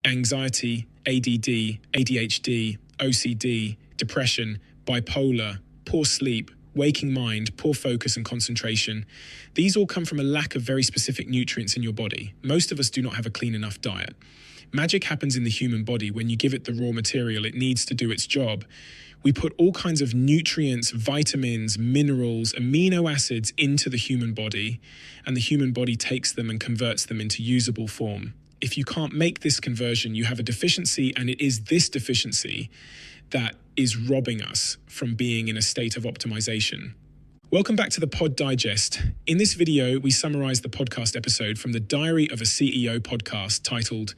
anxiety, ADD, ADHD, OCD, depression, bipolar, poor sleep, waking mind, poor focus and concentration. These all come from a lack of very specific nutrients in your body. Most of us do not have a clean enough diet. Magic happens in the human body when you give it the raw material it needs to do its job. We put all kinds of nutrients, vitamins, minerals, amino acids into the human body, and the human body takes them and converts them into usable form. If you can't make this conversion, you have a deficiency, and it is this deficiency that is robbing us from being in a state of optimization. Welcome back to the Pod Digest. In this video, we summarize the podcast episode from the Diary of a CEO podcast titled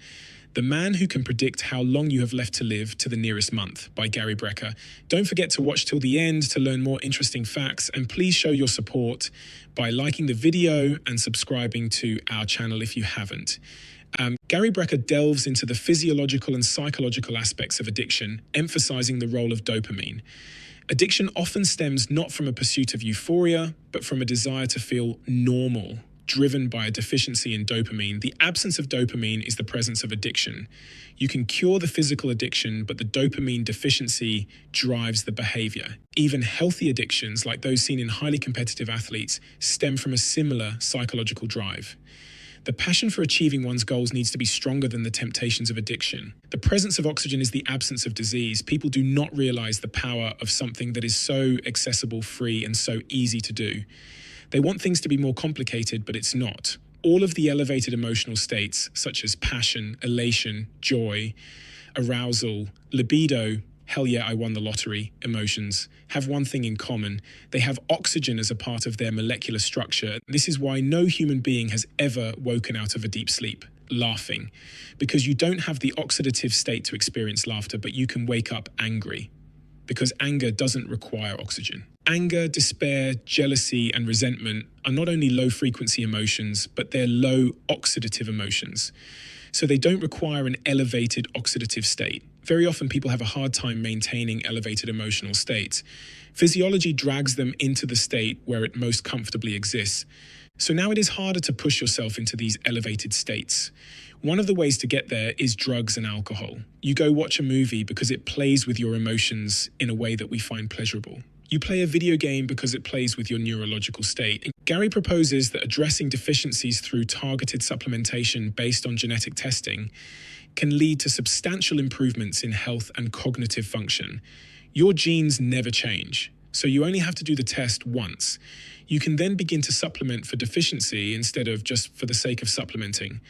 The Man Who Can Predict How Long You Have Left to Live to the Nearest Month by Gary Brecka. Don't forget to watch till the end to learn more interesting facts, and please show your support by liking the video and subscribing to our channel if you haven't. Gary Brecka delves into the physiological and psychological aspects of addiction, emphasizing the role of dopamine. Addiction often stems not from a pursuit of euphoria, but from a desire to feel normal, driven by a deficiency in dopamine. The absence of dopamine is the presence of addiction. You can cure the physical addiction, but the dopamine deficiency drives the behavior. Even healthy addictions, like those seen in highly competitive athletes, stem from a similar psychological drive. The passion for achieving one's goals needs to be stronger than the temptations of addiction. The presence of oxygen is the absence of disease. People do not realize the power of something that is so accessible, free, and so easy to do. They want things to be more complicated, but it's not. All of the elevated emotional states, such as passion, elation, joy, arousal, libido, hell yeah, I won the lottery, emotions, have one thing in common. They have oxygen as a part of their molecular structure. This is why no human being has ever woken out of a deep sleep, laughing, because you don't have the oxidative state to experience laughter, but you can wake up angry, because anger doesn't require oxygen. Anger, despair, jealousy, and resentment are not only low-frequency emotions, but they're low oxidative emotions. So they don't require an elevated oxidative state. Very often people have a hard time maintaining elevated emotional states. Physiology drags them into the state where it most comfortably exists. So now it is harder to push yourself into these elevated states. One of the ways to get there is drugs and alcohol. You go watch a movie because it plays with your emotions in a way that we find pleasurable. You play a video game because it plays with your neurological state. And Gary proposes that addressing deficiencies through targeted supplementation based on genetic testing can lead to substantial improvements in health and cognitive function. Your genes never change, so you only have to do the test once. You can then begin to supplement for deficiency instead of just for the sake of supplementing.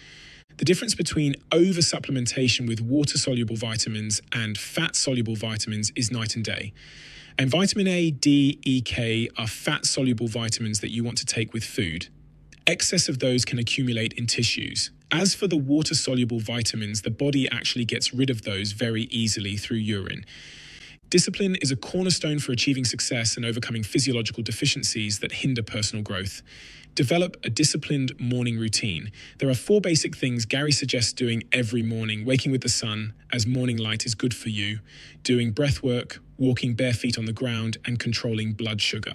The difference between over-supplementation with water-soluble vitamins and fat-soluble vitamins is night and day. And vitamin A, D, E, K are fat-soluble vitamins that you want to take with food. Excess of those can accumulate in tissues. As for the water-soluble vitamins, the body actually gets rid of those very easily through urine. Discipline is a cornerstone for achieving success and overcoming physiological deficiencies that hinder personal growth. Develop a disciplined morning routine. There are 4 basic things Gary suggests doing every morning: waking with the sun, as morning light is good for you, doing breath work, walking bare feet on the ground, and controlling blood sugar.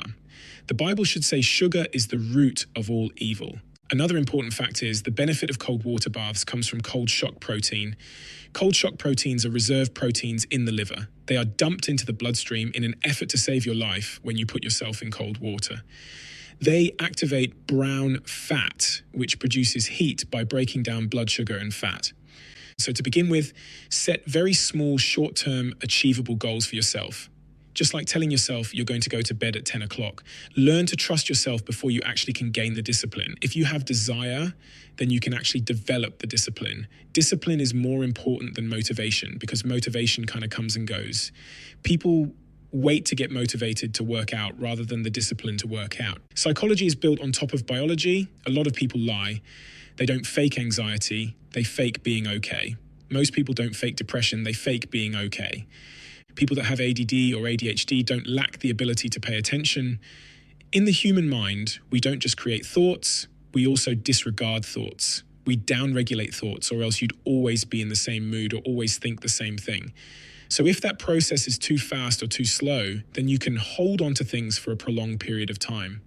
The Bible should say sugar is the root of all evil. Another important fact is the benefit of cold water baths comes from cold shock protein. Cold shock proteins are reserved proteins in the liver. They are dumped into the bloodstream in an effort to save your life when you put yourself in cold water. They activate brown fat, which produces heat by breaking down blood sugar and fat. So to begin with, set very small, short-term, achievable goals for yourself. Just like telling yourself you're going to go to bed at 10 o'clock. Learn to trust yourself before you actually can gain the discipline. If you have desire, then you can actually develop the discipline. Discipline is more important than motivation, because motivation kind of comes and goes. People wait to get motivated to work out rather than the discipline to work out. Psychology is built on top of biology. A lot of people lie. They don't fake anxiety. They fake being okay. Most people don't fake depression. They fake being okay. People that have ADD or ADHD don't lack the ability to pay attention. In the human mind, we don't just create thoughts, we also disregard thoughts. We downregulate thoughts, or else you'd always be in the same mood or always think the same thing. So if that process is too fast or too slow, then you can hold on to things for a prolonged period of time.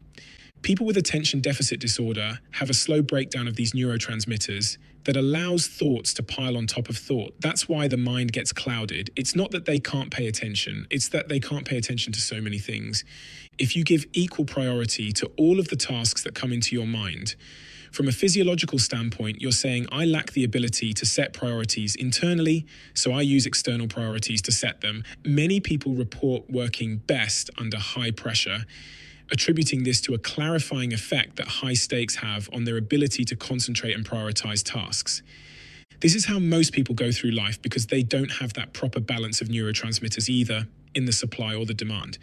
People with attention deficit disorder have a slow breakdown of these neurotransmitters that allows thoughts to pile on top of thought. That's why the mind gets clouded. It's not that they can't pay attention, it's that they can't pay attention to so many things. If you give equal priority to all of the tasks that come into your mind, from a physiological standpoint, you're saying, I lack the ability to set priorities internally, so I use external priorities to set them. Many people report working best under high pressure, attributing this to a clarifying effect that high stakes have on their ability to concentrate and prioritize tasks. This is how most people go through life because they don't have that proper balance of neurotransmitters either in the supply or the demand.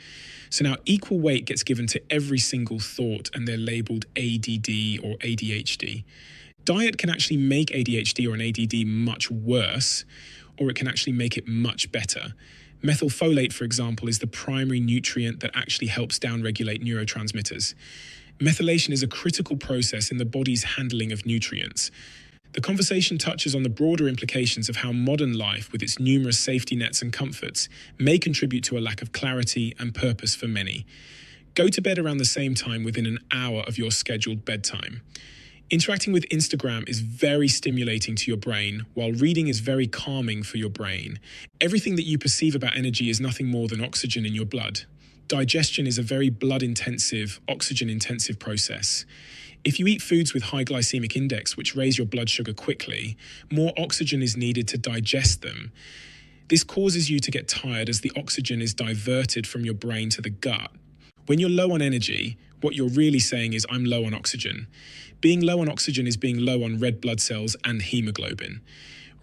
So now equal weight gets given to every single thought and they're labeled ADD or ADHD. Diet can actually make ADHD or an ADD much worse, or it can actually make it much better. Methylfolate, for example, is the primary nutrient that actually helps downregulate neurotransmitters. Methylation is a critical process in the body's handling of nutrients. The conversation touches on the broader implications of how modern life, with its numerous safety nets and comforts, may contribute to a lack of clarity and purpose for many. Go to bed around the same time within an hour of your scheduled bedtime. Interacting with Instagram is very stimulating to your brain, while reading is very calming for your brain. Everything that you perceive about energy is nothing more than oxygen in your blood. Digestion is a very blood-intensive, oxygen-intensive process. If you eat foods with high glycemic index, which raise your blood sugar quickly, more oxygen is needed to digest them. This causes you to get tired as the oxygen is diverted from your brain to the gut. When you're low on energy, what you're really saying is, I'm low on oxygen. Being low on oxygen is being low on red blood cells and hemoglobin.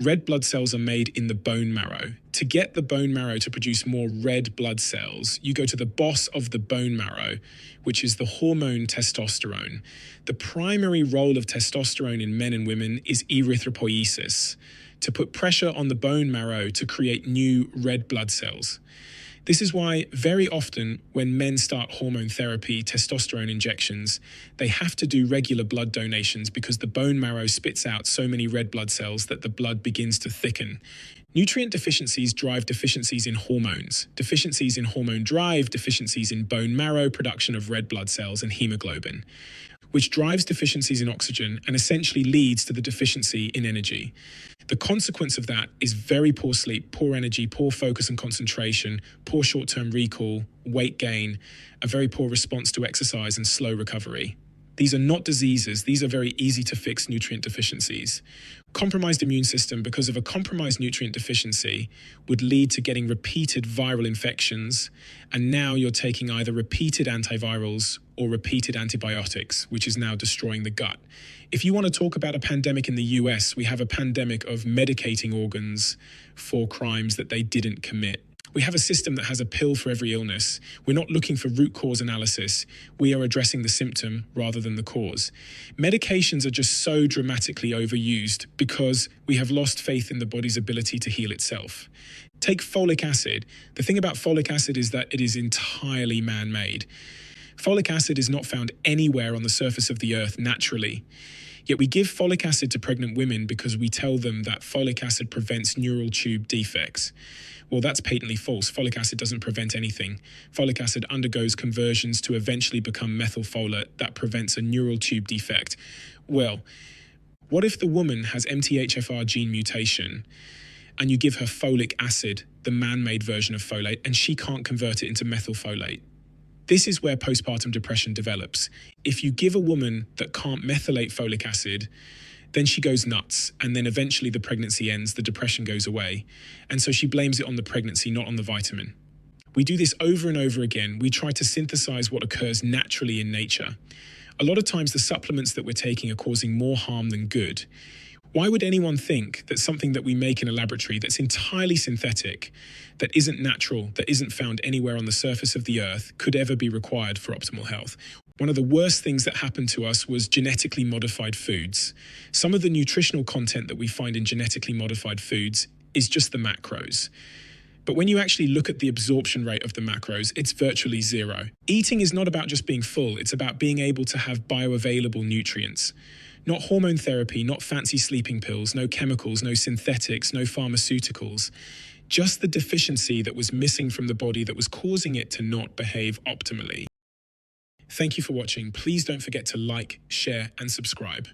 Red blood cells are made in the bone marrow. To get the bone marrow to produce more red blood cells, you go to the boss of the bone marrow, which is the hormone testosterone. The primary role of testosterone in men and women is erythropoiesis, to put pressure on the bone marrow to create new red blood cells. This is why very often when men start hormone therapy, testosterone injections, they have to do regular blood donations because the bone marrow spits out so many red blood cells that the blood begins to thicken. Nutrient deficiencies drive deficiencies in hormones. Deficiencies in hormone drive deficiencies in bone marrow production of red blood cells and hemoglobin, which drives deficiencies in oxygen and essentially leads to the deficiency in energy. The consequence of that is very poor sleep, poor energy, poor focus and concentration, poor short-term recall, weight gain, a very poor response to exercise and slow recovery. These are not diseases, these are very easy to fix nutrient deficiencies. Compromised immune system because of a compromised nutrient deficiency would lead to getting repeated viral infections, and now you're taking either repeated antivirals or repeated antibiotics, which is now destroying the gut. If you want to talk about a pandemic in the US, we have a pandemic of medicating organs for crimes that they didn't commit. We have a system that has a pill for every illness. We're not looking for root cause analysis. We are addressing the symptom rather than the cause. Medications are just so dramatically overused because we have lost faith in the body's ability to heal itself. Take folic acid. The thing about folic acid is that it is entirely man-made. Folic acid is not found anywhere on the surface of the earth naturally. Yet we give folic acid to pregnant women because we tell them that folic acid prevents neural tube defects. Well, that's patently false. Folic acid doesn't prevent anything. Folic acid undergoes conversions to eventually become methylfolate that prevents a neural tube defect. Well, what if the woman has MTHFR gene mutation and you give her folic acid, the man-made version of folate, and she can't convert it into methylfolate? This is where postpartum depression develops. If you give a woman that can't methylate folic acid, then she goes nuts, and then eventually the pregnancy ends, the depression goes away, and so she blames it on the pregnancy, not on the vitamin. We do this over and over again. We try to synthesize what occurs naturally in nature. A lot of times the supplements that we're taking are causing more harm than good. Why would anyone think that something that we make in a laboratory that's entirely synthetic, that isn't natural, that isn't found anywhere on the surface of the earth, could ever be required for optimal health? One of the worst things that happened to us was genetically modified foods. Some of the nutritional content that we find in genetically modified foods is just the macros. But when you actually look at the absorption rate of the macros, it's virtually zero. Eating is not about just being full, it's about being able to have bioavailable nutrients. Not hormone therapy, not fancy sleeping pills, no chemicals, no synthetics, no pharmaceuticals. Just the deficiency that was missing from the body that was causing it to not behave optimally. Thank you for watching. Please don't forget to like, share, and subscribe.